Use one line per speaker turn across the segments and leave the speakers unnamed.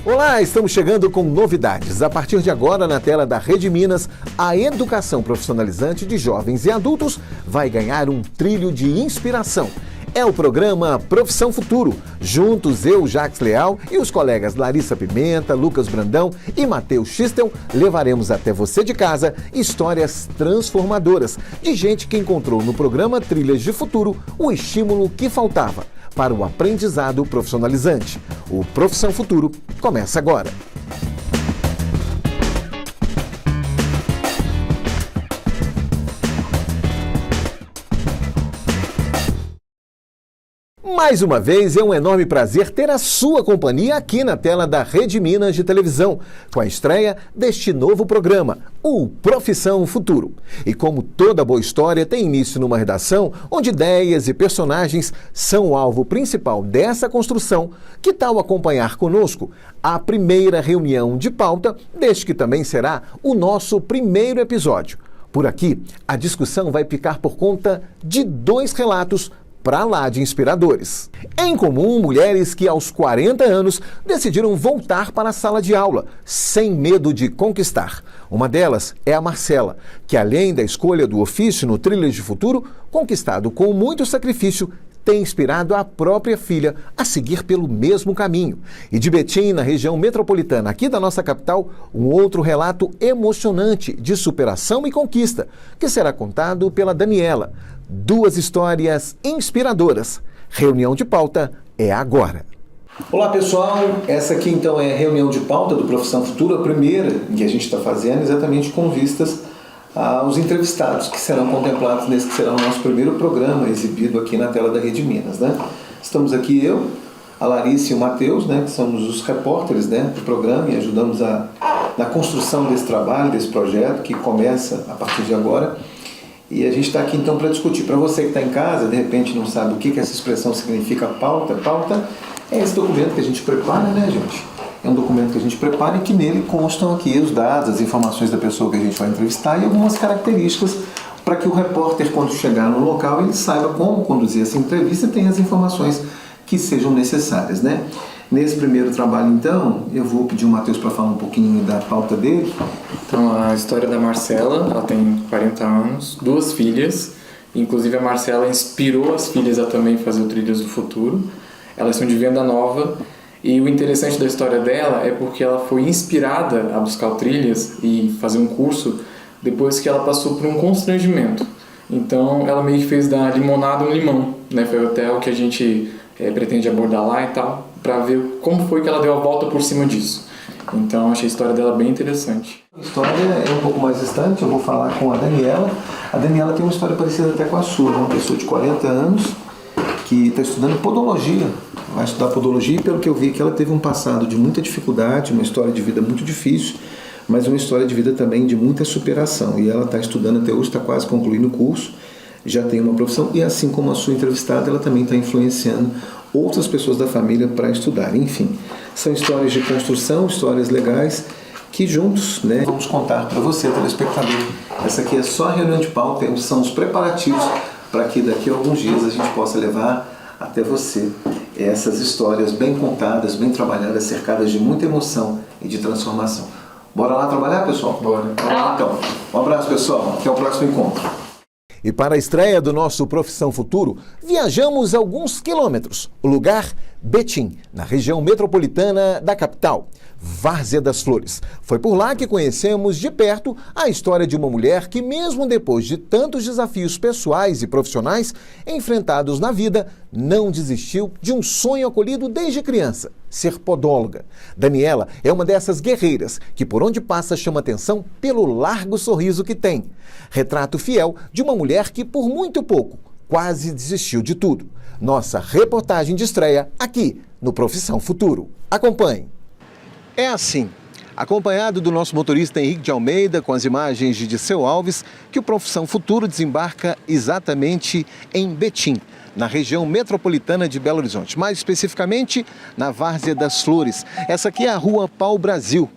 Olá, estamos chegando com novidades. A partir de agora, na tela da Rede Minas, a educação profissionalizante de jovens e adultos vai ganhar um trilho de inspiração. É o programa Profissão Futuro. Juntos, eu, Jacques Leal e os colegas Larissa Pimenta, Lucas Brandão e Matheus Schistel levaremos até você de casa histórias transformadoras de gente que encontrou no programa Trilhas de Futuro o estímulo que faltava para o aprendizado profissionalizante. O Profissão Futuro começa agora. Mais uma vez, é um enorme prazer ter a sua companhia aqui na tela da Rede Minas de televisão, com a estreia deste novo programa, o Profissão Futuro. E como toda boa história tem início numa redação, onde ideias e personagens são o alvo principal dessa construção, que tal acompanhar conosco a primeira reunião de pauta deste que também será o nosso primeiro episódio. Por aqui, a discussão vai ficar por conta de 2 relatos para lá de inspiradores. Em comum, mulheres que aos 40 anos decidiram voltar para a sala de aula, sem medo de conquistar. Uma delas é a Marcela, que além da escolha do ofício no Trilhas de Futuro, conquistado com muito sacrifício, tem inspirado a própria filha a seguir pelo mesmo caminho. E de Betim, na região metropolitana aqui da nossa capital, um outro relato emocionante de superação e conquista, que será contado pela Daniela. 2 histórias inspiradoras. Reunião de pauta é agora. Olá pessoal, essa aqui então é a reunião de pauta do Profissão Futuro, a primeira que a gente está fazendo exatamente com vistas aos entrevistados que serão contemplados nesse que será o nosso primeiro programa exibido aqui na tela da Rede Minas, né? Estamos aqui eu, a Larissa e o Matheus, né, que somos os repórteres, né, do programa e ajudamos na construção desse trabalho, desse projeto que começa a partir de agora. E a gente está aqui então para discutir. Para você que está em casa, de repente não sabe o que essa expressão significa, pauta. Pauta é esse documento que a gente prepara, né, gente? É um documento que a gente prepara e que nele constam aqui os dados, as informações da pessoa que a gente vai entrevistar e algumas características para que o repórter, quando chegar no local, ele saiba como conduzir essa entrevista e tenha as informações que sejam necessárias, né? Nesse primeiro trabalho, então, eu vou pedir o Matheus para falar um pouquinho da pauta dele.
Então, a história da Marcela, ela tem 40 anos, 2 filhas, inclusive a Marcela inspirou as filhas a também fazer o Trilhas do Futuro. Elas são de Venda Nova e o interessante da história dela é porque ela foi inspirada a buscar o Trilhas e fazer um curso depois que ela passou por um constrangimento. Então, ela meio que fez da limonada um limão, né? Foi até o que a gente pretende abordar lá e tal, para ver como foi que ela deu a volta por cima disso. Então, achei a história dela bem interessante.
A história é um pouco mais distante, eu vou falar com a Daniela. A Daniela tem uma história parecida até com a sua, uma pessoa de 40 anos que está estudando podologia, vai estudar podologia e pelo que eu vi que ela teve um passado de muita dificuldade, uma história de vida muito difícil, mas uma história de vida também de muita superação. E ela está estudando até hoje, está quase concluindo o curso, já tem uma profissão e assim como a sua entrevistada, ela também está influenciando outras pessoas da família para estudar. Enfim, são histórias de construção, histórias legais que juntos, né, vamos contar para você, telespectador. Essa aqui é só a reunião de pauta, são os preparativos para que daqui a alguns dias a gente possa levar até você essas histórias bem contadas, bem trabalhadas, cercadas de muita emoção e de transformação. Bora lá trabalhar, pessoal?
Bora.
Bora lá, então. Um abraço, pessoal. Até o próximo encontro. E para a estreia do nosso Profissão Futuro, viajamos alguns quilômetros. O lugar, Betim, na região metropolitana da capital, Várzea das Flores. Foi por lá que conhecemos de perto a história de uma mulher que, mesmo depois de tantos desafios pessoais e profissionais enfrentados na vida, não desistiu de um sonho acolhido desde criança, ser podóloga. Daniela é uma dessas guerreiras que, por onde passa, chama atenção pelo largo sorriso que tem. Retrato fiel de uma mulher que, por muito pouco, quase desistiu de tudo. Nossa reportagem de estreia aqui no Profissão Futuro. Acompanhe. É assim, acompanhado do nosso motorista Henrique de Almeida, com as imagens de Disseu Alves, que o Profissão Futuro desembarca exatamente em Betim, na região metropolitana de Belo Horizonte, mais especificamente na Várzea das Flores. Essa aqui é a Rua Pau Brasil.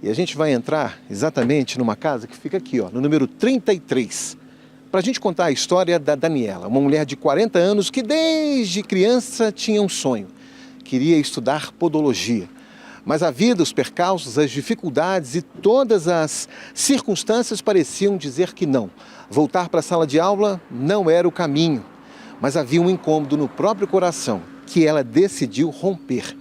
E a gente vai entrar exatamente numa casa que fica aqui, ó, no número 33. Para a gente contar a história da Daniela, uma mulher de 40 anos que desde criança tinha um sonho. Queria estudar podologia. Mas a vida, os percalços, as dificuldades e todas as circunstâncias pareciam dizer que não. Voltar para a sala de aula não era o caminho. Mas havia um incômodo no próprio coração que ela decidiu romper.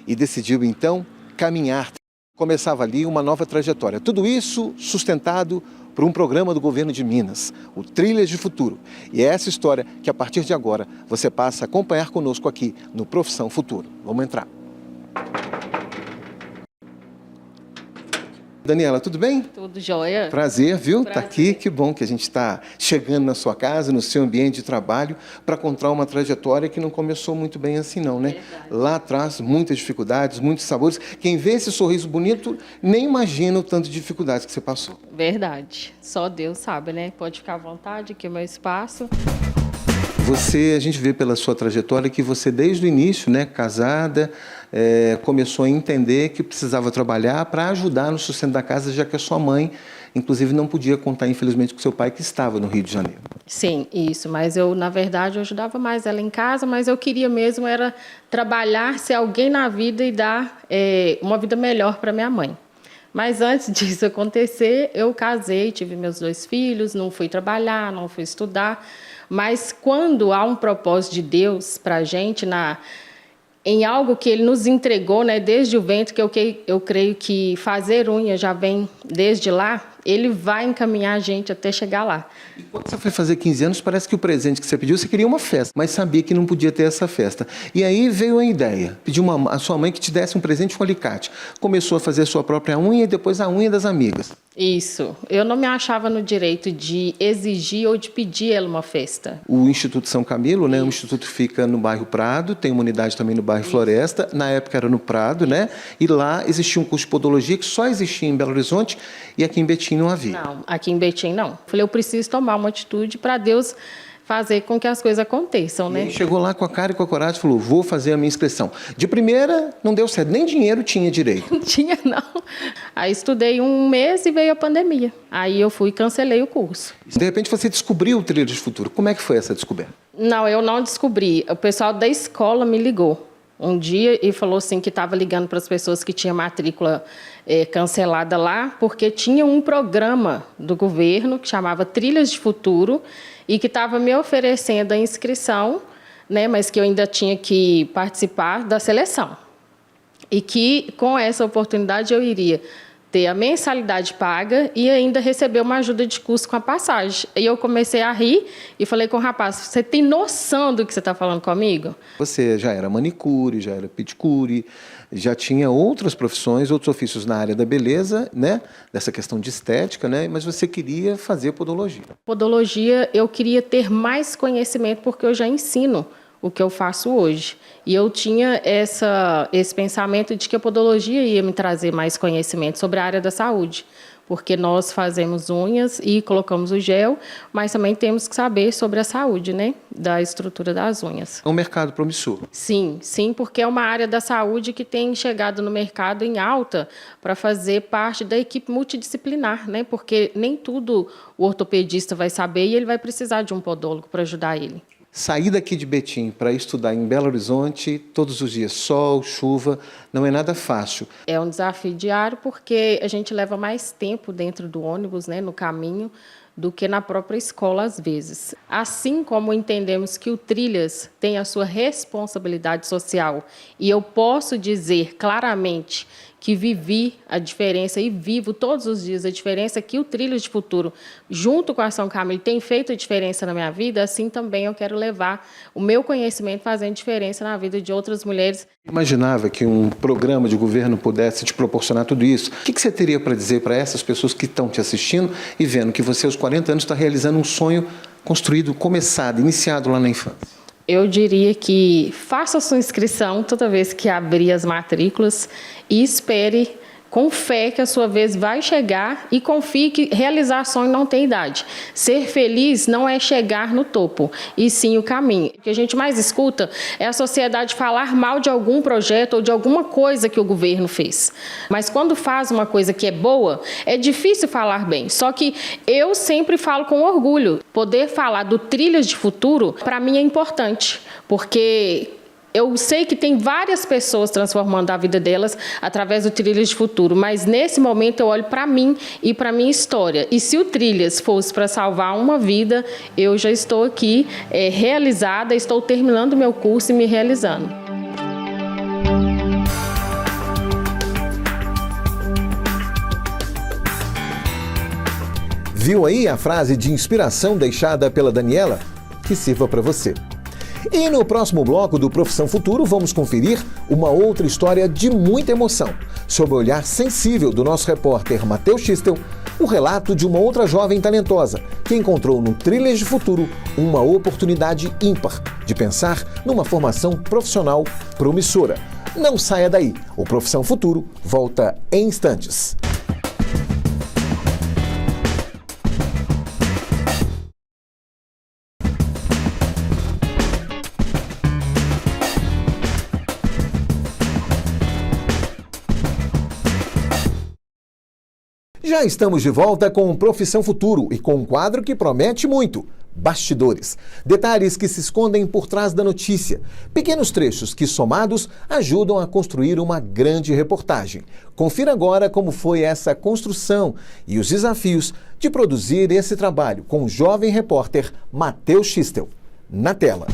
E decidiu então caminhar. Começava ali uma nova trajetória. Tudo isso sustentado por um programa do governo de Minas, o Trilhas de Futuro. E é essa história que a partir de agora você passa a acompanhar conosco aqui no Profissão Futuro. Vamos entrar. Daniela, tudo bem?
Tudo jóia.
Prazer, viu?
Prazer.
Tá aqui, que bom que a gente está chegando na sua casa, no seu ambiente de trabalho, para contar uma trajetória que não começou muito bem assim não, né?
Verdade.
Lá atrás, muitas dificuldades, muitos sabores. Quem vê esse sorriso bonito, nem imagina o tanto de dificuldades que você passou.
Verdade. Só Deus sabe, né? Pode ficar à vontade, aqui é o meu espaço.
A gente vê pela sua trajetória que você, desde o início, né, casada, começou a entender que precisava trabalhar para ajudar no sustento da casa, já que a sua mãe, inclusive, não podia contar, infelizmente, com seu pai, que estava no Rio de Janeiro.
Sim, isso. Mas eu, na verdade, eu ajudava mais ela em casa, mas eu queria mesmo era trabalhar, ser alguém na vida e dar uma vida melhor para minha mãe. Mas antes disso acontecer, eu casei, tive meus 2 filhos, não fui trabalhar, não fui estudar. Mas quando há um propósito de Deus para a gente, em algo que Ele nos entregou, né, desde o ventre, que eu creio que fazer unha já vem desde lá, Ele vai encaminhar a gente até chegar lá.
E quando você foi fazer 15 anos, parece que o presente que você pediu, você queria uma festa, mas sabia que não podia ter essa festa. E aí veio a ideia, pediu a sua mãe que te desse um presente com alicate. Começou a fazer a sua própria unha e depois a unha das amigas.
Isso. Eu não me achava no direito de exigir ou de pedir ela uma festa.
O Instituto São Camilo, né? O Instituto fica no bairro Prado, tem uma unidade também no bairro Floresta, na época era no Prado, né? E lá existia um curso de podologia que só existia em Belo Horizonte e aqui em Betim não havia.
Não, aqui em Betim não. Falei, eu preciso tomar uma atitude para Deus fazer com que as coisas aconteçam, né?
E chegou lá com a cara e com a coragem e falou, vou fazer a minha inscrição. De primeira, não deu certo, nem dinheiro tinha direito.
Não tinha, não. Aí estudei 1 mês e veio a pandemia. Aí eu fui e cancelei o curso.
De repente você descobriu o Trilhas de Futuro. Como é que foi essa descoberta?
Não, eu não descobri. O pessoal da escola me ligou um dia e falou assim que estava ligando para as pessoas que tinham matrícula cancelada lá, porque tinha um programa do governo que chamava Trilhas de Futuro e que estava me oferecendo a inscrição, né, mas que eu ainda tinha que participar da seleção. E que, com essa oportunidade, eu iria ter a mensalidade paga e ainda receber uma ajuda de custo com a passagem. E eu comecei a rir e falei com o rapaz, você tem noção do que você está falando comigo?
Você já era manicure, já era pedicure, já tinha outras profissões, outros ofícios na área da beleza, né? Dessa questão de estética, né? Mas você queria fazer podologia.
Podologia, eu queria ter mais conhecimento porque eu já ensino o que eu faço hoje. E eu tinha esse pensamento de que a podologia ia me trazer mais conhecimento sobre a área da saúde, porque nós fazemos unhas e colocamos o gel, mas também temos que saber sobre a saúde, né, da estrutura das unhas.
É um mercado promissor.
Sim, porque é uma área da saúde que tem chegado no mercado em alta para fazer parte da equipe multidisciplinar, né, porque nem tudo o ortopedista vai saber e ele vai precisar de um podólogo para ajudar ele.
Sair daqui de Betim para estudar em Belo Horizonte, todos os dias, sol, chuva, não é nada fácil.
É um desafio diário porque a gente leva mais tempo dentro do ônibus, né, no caminho, do que na própria escola, às vezes. Assim como entendemos que o Trilhas tem a sua responsabilidade social, e eu posso dizer claramente que vivi a diferença e vivo todos os dias a diferença que o Trilhas de Futuro, junto com a São Camilo, tem feito a diferença na minha vida, assim também eu quero levar o meu conhecimento fazendo diferença na vida de outras mulheres.
Imaginava que um programa de governo pudesse te proporcionar tudo isso? O que você teria para dizer para essas pessoas que estão te assistindo e vendo que você, aos 40 anos, está realizando um sonho construído, começado, iniciado lá na infância?
Eu diria que faça a sua inscrição toda vez que abrir as matrículas e espere com fé que a sua vez vai chegar e confie que realizar sonho não tem idade. Ser feliz não é chegar no topo, e sim o caminho. O que a gente mais escuta é a sociedade falar mal de algum projeto ou de alguma coisa que o governo fez. Mas quando faz uma coisa que é boa, é difícil falar bem. Só que eu sempre falo com orgulho. Poder falar do Trilhas de Futuro, para mim, é importante, porque Eu sei que tem várias pessoas transformando a vida delas através do Trilhas de Futuro, mas nesse momento eu olho para mim e para minha história. E se o Trilhas fosse para salvar uma vida, eu já estou aqui realizada, estou terminando meu curso e me realizando.
Viu aí a frase de inspiração deixada pela Daniela? Que sirva para você. E no próximo bloco do Profissão Futuro, vamos conferir uma outra história de muita emoção. Sob o olhar sensível do nosso repórter Matheus Schistel, o relato de uma outra jovem talentosa que encontrou no Trilhas de Futuro uma oportunidade ímpar de pensar numa formação profissional promissora. Não saia daí, o Profissão Futuro volta em instantes. Já estamos de volta com o Profissão Futuro e com um quadro que promete muito: bastidores. Detalhes que se escondem por trás da notícia. Pequenos trechos que, somados, ajudam a construir uma grande reportagem. Confira agora como foi essa construção e os desafios de produzir esse trabalho com o jovem repórter Matheus Schistel. Na tela.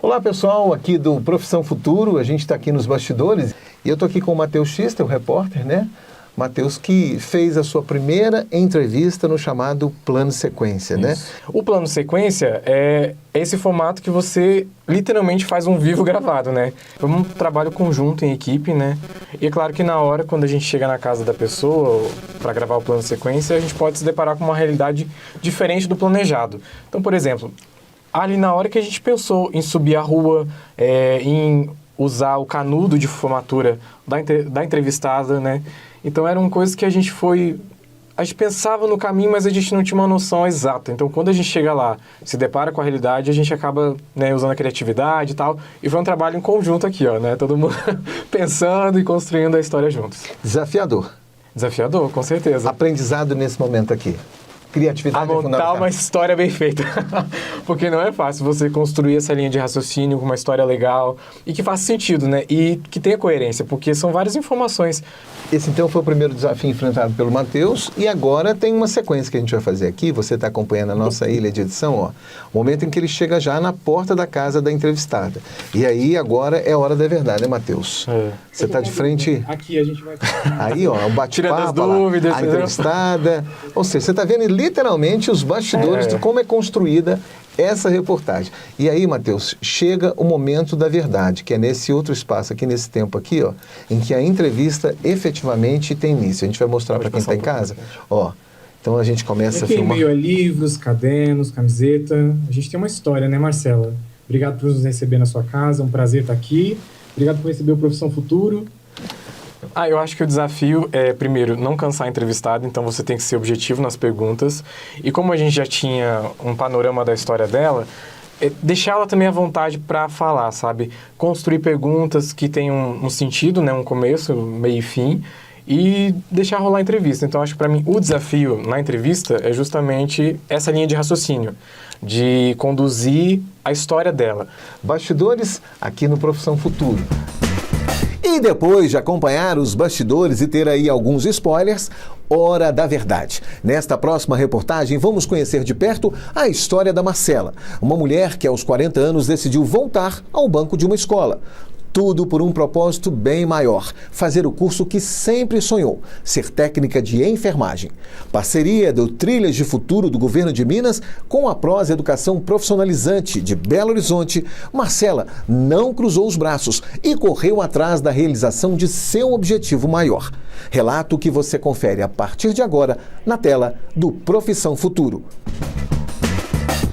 Olá pessoal, aqui do Profissão Futuro, a gente está aqui nos bastidores e eu estou aqui com o Matheus Schistel, repórter, né? Matheus, que fez a sua primeira entrevista no chamado Plano Sequência, né?
O Plano Sequência é esse formato que você literalmente faz um vivo gravado, né? Foi um trabalho conjunto em equipe, né? E é claro que na hora, quando a gente chega na casa da pessoa para gravar o Plano Sequência, a gente pode se deparar com uma realidade diferente do planejado. Então, por exemplo, ali na hora que a gente pensou em subir a rua, em usar o canudo de formatura da entrevistada, né? Então eram coisas que a gente pensava no caminho, mas a gente não tinha uma noção exata. Então quando a gente chega lá, se depara com a realidade, a gente acaba, né, usando a criatividade e tal. E foi um trabalho em conjunto aqui, ó, né? Todo mundo pensando e construindo a história juntos.
Desafiador.
Desafiador, com certeza.
Aprendizado nesse momento aqui. Criatividade
a montar uma história bem feita. Porque não é fácil você construir essa linha de raciocínio com uma história legal e que faça sentido, né? E que tenha coerência, porque são várias informações.
Esse então foi o primeiro desafio enfrentado pelo Matheus e agora tem uma sequência que a gente vai fazer aqui. Você está acompanhando a nossa ilha de edição, ó. O momento em que ele chega já na porta da casa da entrevistada. E aí agora é a hora da verdade, né, Matheus? Você está de frente...
Aqui a gente vai...
Aí, ó, o bate-papo, a entrevistada. Ou seja, você está vendo literalmente os bastidores de como é construída essa reportagem. E aí, Matheus, chega o momento da verdade, que é nesse outro espaço aqui, nesse tempo aqui, ó, em que a entrevista efetivamente tem início. A gente vai mostrar para quem está em casa. Ó, então a gente começa a filmar.
Em meio a livros, cadernos, camiseta. A gente tem uma história, né, Marcela? Obrigado por nos receber na sua casa, é um prazer estar aqui. Obrigado por receber o Profissão Futuro. Eu acho que o desafio é, primeiro, não cansar a entrevistada, então você tem que ser objetivo nas perguntas. E como a gente já tinha um panorama da história dela, deixar ela também à vontade para falar, sabe? Construir perguntas que tenham um sentido, né? Um começo, meio e fim, e deixar rolar a entrevista. Então, acho que para mim o desafio na entrevista é justamente essa linha de raciocínio, de conduzir a história dela.
Bastidores aqui no Profissão Futuro. E depois de acompanhar os bastidores e ter aí alguns spoilers, hora da verdade. Nesta próxima reportagem, vamos conhecer de perto a história da Marcela, uma mulher que aos 40 anos decidiu voltar ao banco de uma escola. Tudo por um propósito bem maior: fazer o curso que sempre sonhou, ser técnica de enfermagem. Parceria do Trilhas de Futuro do Governo de Minas com a Prós Educação Profissionalizante de Belo Horizonte, Marcela não cruzou os braços e correu atrás da realização de seu objetivo maior. Relato que você confere a partir de agora na tela do Profissão Futuro.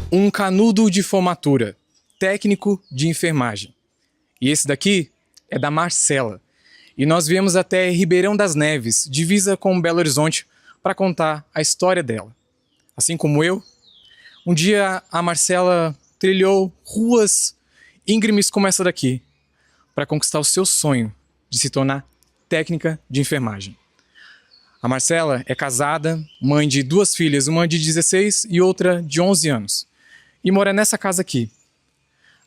Um canudo de formatura, técnico de enfermagem. E esse daqui é da Marcela. E nós viemos até Ribeirão das Neves, divisa com Belo Horizonte, para contar a história dela. Assim como eu, um dia a Marcela trilhou ruas íngremes como essa daqui, para conquistar o seu sonho de se tornar técnica de enfermagem. A Marcela é casada, mãe de 2 filhas, uma de 16 e outra de 11 anos. E mora nessa casa aqui.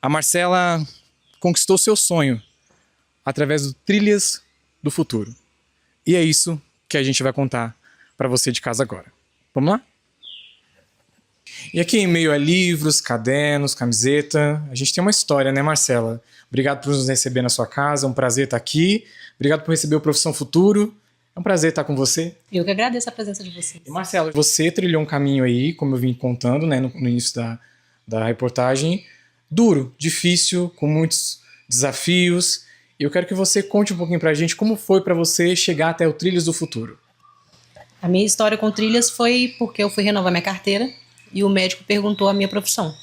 A Marcela conquistou seu sonho através do Trilhas do Futuro. E é isso que a gente vai contar para você de casa agora. Vamos lá? E aqui em meio a livros, cadernos, camiseta, a gente tem uma história, né, Marcela? Obrigado por nos receber na sua casa, é um prazer estar aqui. Obrigado por receber o Profissão Futuro. É um prazer estar com você.
Eu que agradeço a presença de vocês.
E Marcela, você trilhou um caminho aí, como eu vim contando, né, no início da reportagem, duro, difícil, com muitos desafios. E eu quero que você conte um pouquinho pra gente como foi para você chegar até o Trilhas do Futuro.
A minha história com trilhas foi porque eu fui renovar minha carteira e o médico perguntou a minha profissão.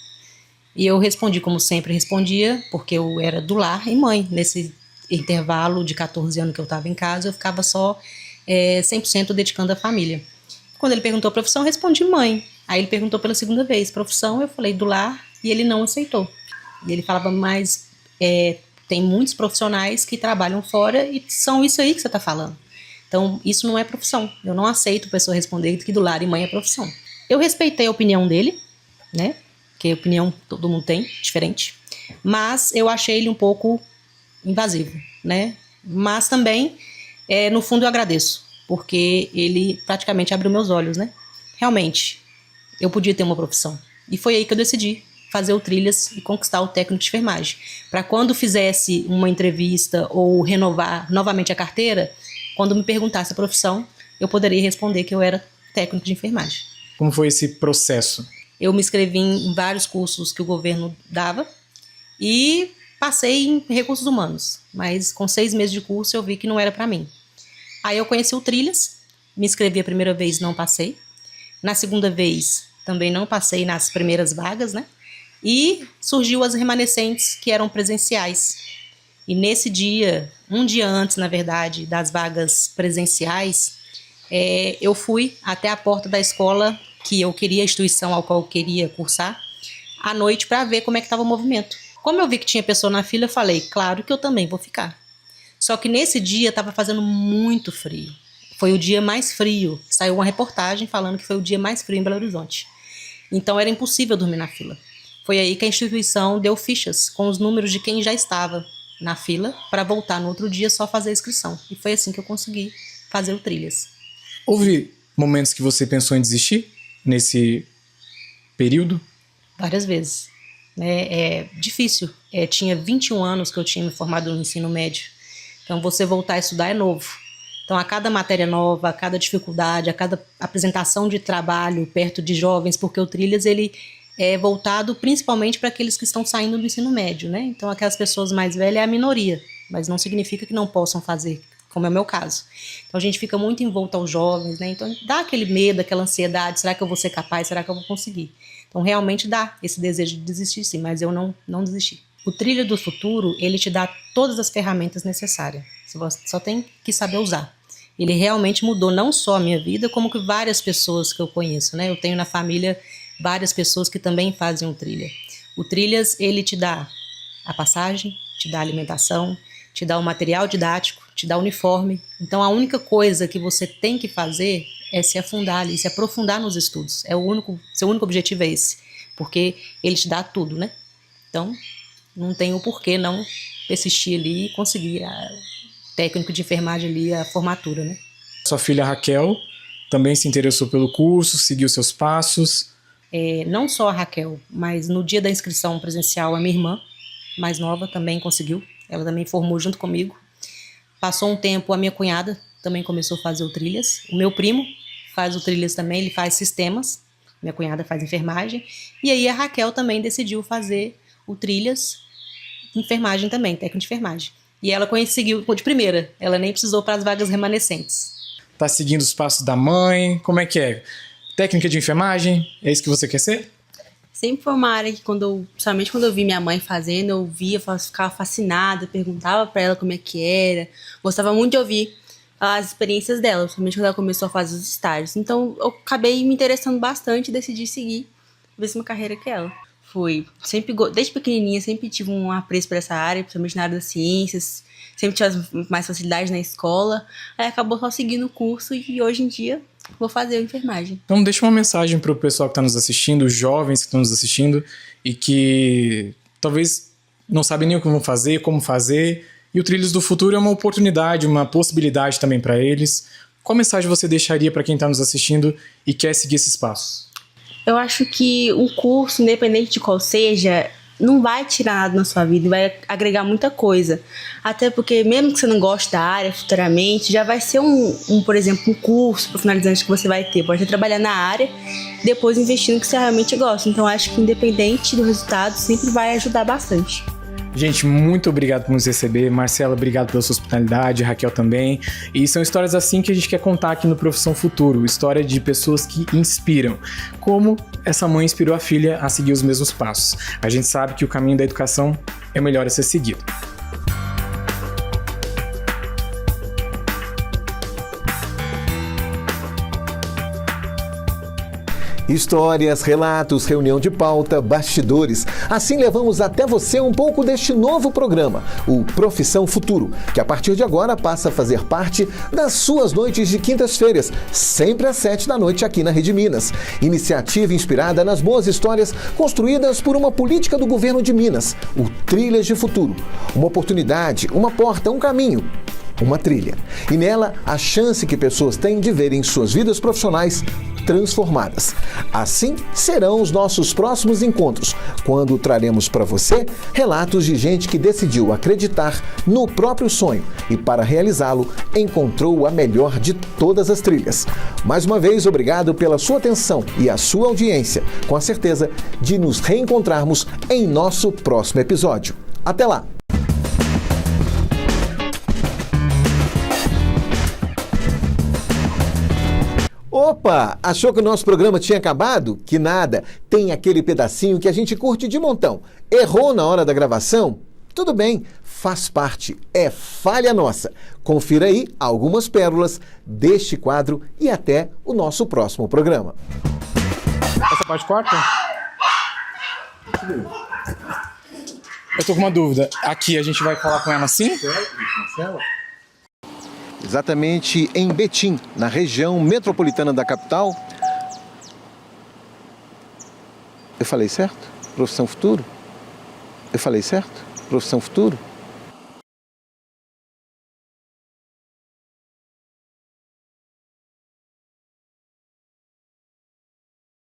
E eu respondi como sempre respondia, porque eu era do lar e mãe. Nesse intervalo de 14 anos que eu estava em casa, eu ficava só 100% dedicando à família. Quando ele perguntou a profissão, eu respondi mãe. Aí ele perguntou pela segunda vez, profissão, eu falei do lar, e ele não aceitou. E ele falava, mas tem muitos profissionais que trabalham fora e são isso aí que você está falando. Então, isso não é profissão. Eu não aceito pessoa responder que do lar e mãe é profissão. Eu respeitei a opinião dele, né? Que opinião todo mundo tem, diferente. Mas eu achei ele um pouco invasivo, né? Mas também, no fundo, eu agradeço. Porque ele praticamente abriu meus olhos, né? Realmente, eu podia ter uma profissão. E foi aí que eu decidi fazer o Trilhas e conquistar o técnico de enfermagem. Para quando fizesse uma entrevista ou renovar novamente a carteira, quando me perguntasse a profissão, eu poderia responder que eu era técnico de enfermagem.
Como foi esse processo?
Eu me inscrevi em vários cursos que o governo dava e passei em recursos humanos, mas com 6 meses de curso eu vi que não era para mim. Aí eu conheci o Trilhas, me inscrevi a primeira vez, não passei. Na segunda vez também não passei nas primeiras vagas, né? E surgiu as remanescentes que eram presenciais. E nesse dia, um dia antes, na verdade, das vagas presenciais, eu fui até a porta da escola que eu queria, a instituição ao qual eu queria cursar, à noite para ver como é que estava o movimento. Como eu vi que tinha pessoa na fila, eu falei, claro que eu também vou ficar. Só que nesse dia estava fazendo muito frio. Foi o dia mais frio. Saiu uma reportagem falando que foi o dia mais frio em Belo Horizonte. Então era impossível dormir na fila. Foi aí que a instituição deu fichas com os números de quem já estava na fila para voltar no outro dia só fazer a inscrição. E foi assim que eu consegui fazer o Trilhas.
Houve momentos que você pensou em desistir nesse período?
Várias vezes. É difícil. Tinha 21 anos que eu tinha me formado no ensino médio. Então você voltar a estudar é novo. Então a cada matéria nova, a cada dificuldade, a cada apresentação de trabalho perto de jovens, porque o Trilhas ele é voltado principalmente para aqueles que estão saindo do ensino médio, né? Então aquelas pessoas mais velhas é a minoria, mas não significa que não possam fazer, como é o meu caso. Então a gente fica muito envolto aos jovens, né? Então dá aquele medo, aquela ansiedade, será que eu vou ser capaz, será que eu vou conseguir? Então realmente dá esse desejo de desistir sim, mas eu não desisti. O Trilha do Futuro, ele te dá todas as ferramentas necessárias, você só tem que saber usar. Ele realmente mudou não só a minha vida, como que várias pessoas que eu conheço, né? Eu tenho na família várias pessoas que também fazem o Trilha. O Trilhas, ele te dá a passagem, te dá a alimentação, te dá o material didático, te dá o uniforme. Então a única coisa que você tem que fazer é se afundar ali, se aprofundar nos estudos. Seu único objetivo é esse, porque ele te dá tudo, né? Então não tem o porquê não persistir ali e conseguir técnico de enfermagem ali, a formatura, né?
Sua filha Raquel também se interessou pelo curso, seguiu seus passos.
Não só a Raquel, mas no dia da inscrição presencial, a minha irmã, mais nova, também conseguiu. Ela também formou junto comigo. Passou um tempo, a minha cunhada também começou a fazer o Trilhas. O meu primo faz o Trilhas também, ele faz sistemas. Minha cunhada faz enfermagem. E aí a Raquel também decidiu fazer o Trilhas, enfermagem também, técnico de enfermagem. E ela conseguiu de primeira, ela nem precisou para as vagas remanescentes.
Tá seguindo os passos da mãe, como é que é? Técnica de enfermagem, é isso que você quer ser?
Sempre foi uma área que, principalmente quando eu vi minha mãe fazendo, eu via, ficava fascinada, perguntava pra ela como é que era. Gostava muito de ouvir as experiências dela, principalmente quando ela começou a fazer os estágios. Então, eu acabei me interessando bastante e decidi seguir a mesma carreira que ela. Desde pequenininha, sempre tive um apreço por essa área, principalmente na área das ciências. Sempre tive mais facilidade na escola. Aí acabou só seguindo o curso e hoje em dia vou fazer a enfermagem.
Então deixa uma mensagem para o pessoal que está nos assistindo, os jovens que estão nos assistindo e que talvez não sabem nem o que vão fazer, como fazer, e o Trilhos do Futuro é uma oportunidade, uma possibilidade também para eles. Qual mensagem você deixaria para quem está nos assistindo e quer seguir esses passos?
Eu acho que o curso, independente de qual seja, não vai tirar nada na sua vida, vai agregar muita coisa. Até porque, mesmo que você não goste da área futuramente, já vai ser por exemplo, um curso profissionalizante que você vai ter. Pode trabalhar na área, depois investir no que você realmente gosta. Então, acho que independente do resultado, sempre vai ajudar bastante.
Gente, muito obrigado por nos receber. Marcela, obrigado pela sua hospitalidade, Raquel também. E são histórias assim que a gente quer contar aqui no Profissão Futuro. História de pessoas que inspiram. Como essa mãe inspirou a filha a seguir os mesmos passos. A gente sabe que o caminho da educação é o melhor a ser seguido.
Histórias, relatos, reunião de pauta, bastidores. Assim levamos até você um pouco deste novo programa, o Profissão Futuro, que a partir de agora passa a fazer parte das suas noites de quintas-feiras, sempre às 7 da noite aqui na Rede Minas. Iniciativa inspirada nas boas histórias construídas por uma política do governo de Minas, o Trilhas de Futuro. Uma oportunidade, uma porta, um caminho. Uma trilha. E nela, a chance que pessoas têm de verem suas vidas profissionais transformadas. Assim serão os nossos próximos encontros, quando traremos para você relatos de gente que decidiu acreditar no próprio sonho e, para realizá-lo, encontrou a melhor de todas as trilhas. Mais uma vez, obrigado pela sua atenção e a sua audiência, com a certeza de nos reencontrarmos em nosso próximo episódio. Até lá! Opa! Achou que o nosso programa tinha acabado? Que nada! Tem aquele pedacinho que a gente curte de montão. Errou na hora da gravação? Tudo bem, faz parte, é falha nossa. Confira aí algumas pérolas deste quadro e até o nosso próximo programa.
Essa parte corta? Eu tô com uma dúvida. Aqui a gente vai falar com ela assim? Marcela?
Exatamente em Betim, na região metropolitana da capital. Eu falei certo? Profissão Futuro? Eu falei certo? Profissão Futuro?